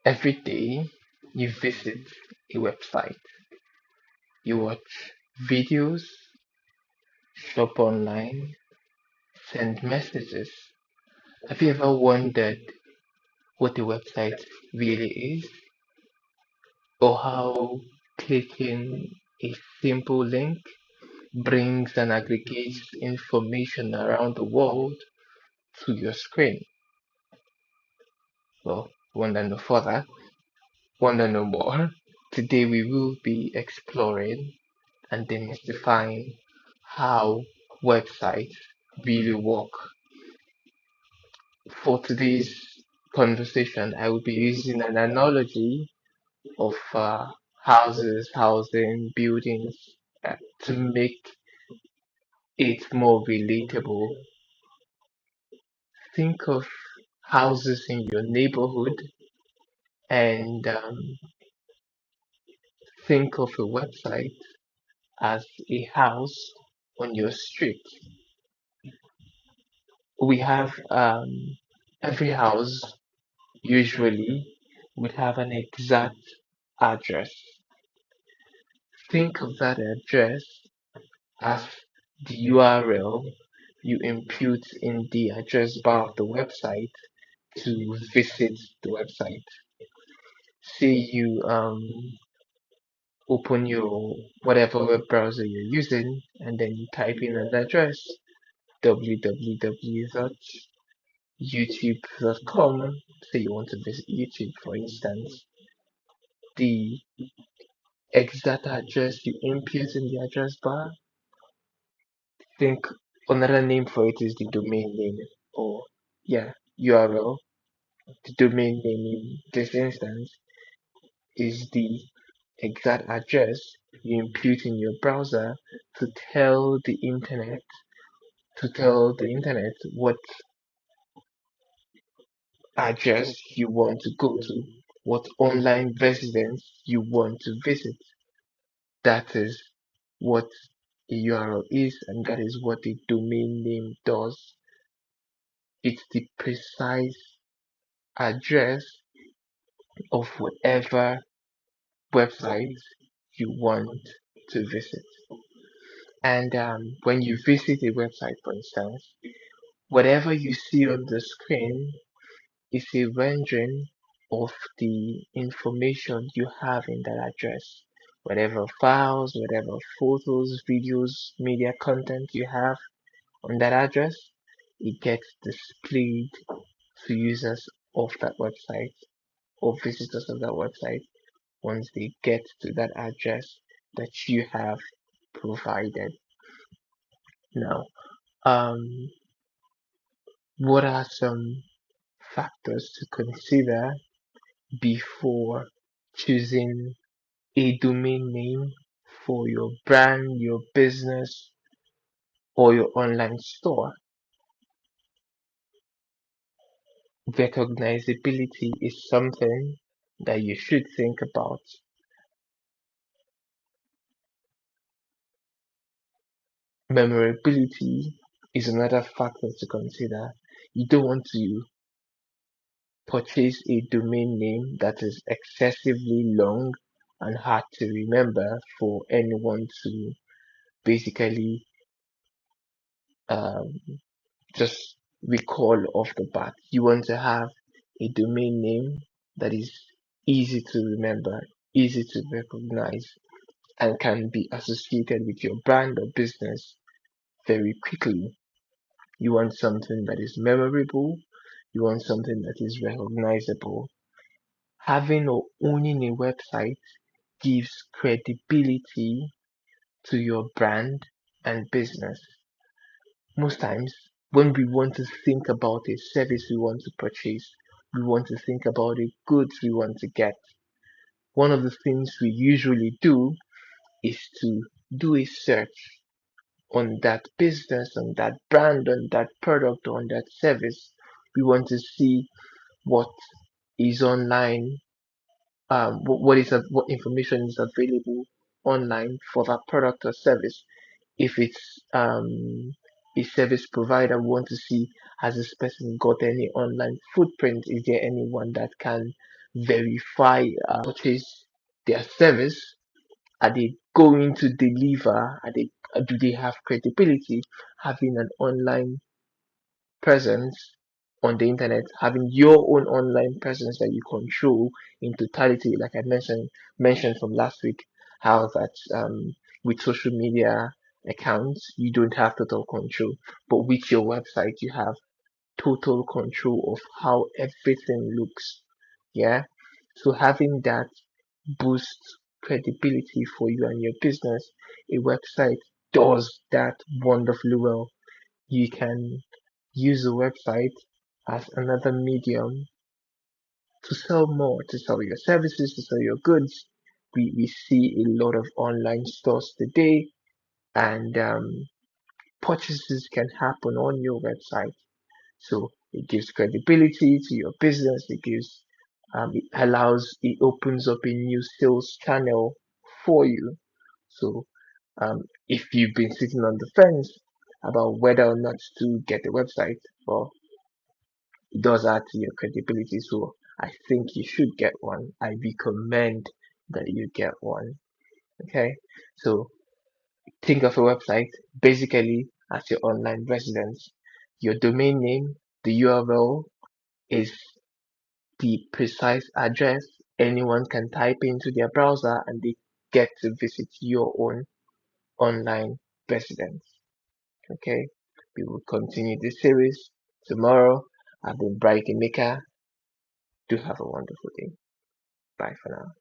Every day you visit a website, you watch videos, shop online, send messages. Have you ever wondered what a website really is, or how clicking a simple link brings and aggregates information around the world to your screen? Well, want to know further? Want to know more? Today we will be exploring and demystifying how websites really work. For today's conversation, I will be using an analogy of houses, housing, buildings to make it more relatable. Think of houses in your neighborhood and think of a website as a house on your street. We have every house usually would have an exact address. Think of that address as the URL you input in the address bar of the website to visit the website. Say you open your whatever web browser you're using and then you type in an address www.youtube.com. Say you want to visit YouTube, for instance. The exact address you input in the address bar, think another name for it is the domain name, or yeah, URL. The domain name in this instance is the exact address you input in your browser to tell the internet what address you want to go to, what online residence you want to visit. That is what a URL is, and that is what a domain name does. It's the precise address of whatever website you want to visit. And when you visit a website, for instance, whatever you see on the screen is a rendering of the information you have in that address. Whatever files, whatever photos, videos, media content you have on that address, it gets displayed to users of that website or visitors of that website once they get to that address that you have provided. Now, um, what are some factors to consider before choosing a domain name for your brand, your business, or your online store? Recognizability is something that you should think about. Memorability is another factor to consider. You don't want to purchase a domain name that is excessively long and hard to remember for anyone to basically um, just recall off the bat. You want to have a domain name that is easy to remember, easy to recognize, and can be associated with your brand or business very quickly. You want something that is memorable, you want something that is recognizable. Having or owning a website gives credibility to your brand and business. Most times, when we want to think about a service we want to purchase, we want to think about the goods we want to get. One of the things we usually do is to do a search on that business, on that brand, on that product, on that service. We want to see what is online, what information is available online for that product or service. If it's a service provider, we want to see has this person got any online footprint? Is there anyone that can verify purchase their service. Are they going to deliver? Do they have credibility? Having an online presence on the internet, having your own online presence that you control in totality, like I mentioned from last week, how that with social media accounts you don't have total control, but with your website you have total control of how everything looks. Yeah. So having that boosts credibility for you and your business. A website does that wonderfully well. You can use a website as another medium to sell more, to sell your services, to sell your goods. We see a lot of online stores today, and purchases can happen on your website. So it gives credibility to your business. It opens up a new sales channel for you. So if you've been sitting on the fence about whether or not to get a website, well, it does add to your credibility. So I think you should get one. I recommend that you get one. Okay. So think of a website basically as your online residence. Your domain name, the URL, is the precise address anyone can type into their browser and they get to visit your own online residence. Okay, we will continue this series tomorrow. I've been Bright Emeka. Do have a wonderful day. Bye for now.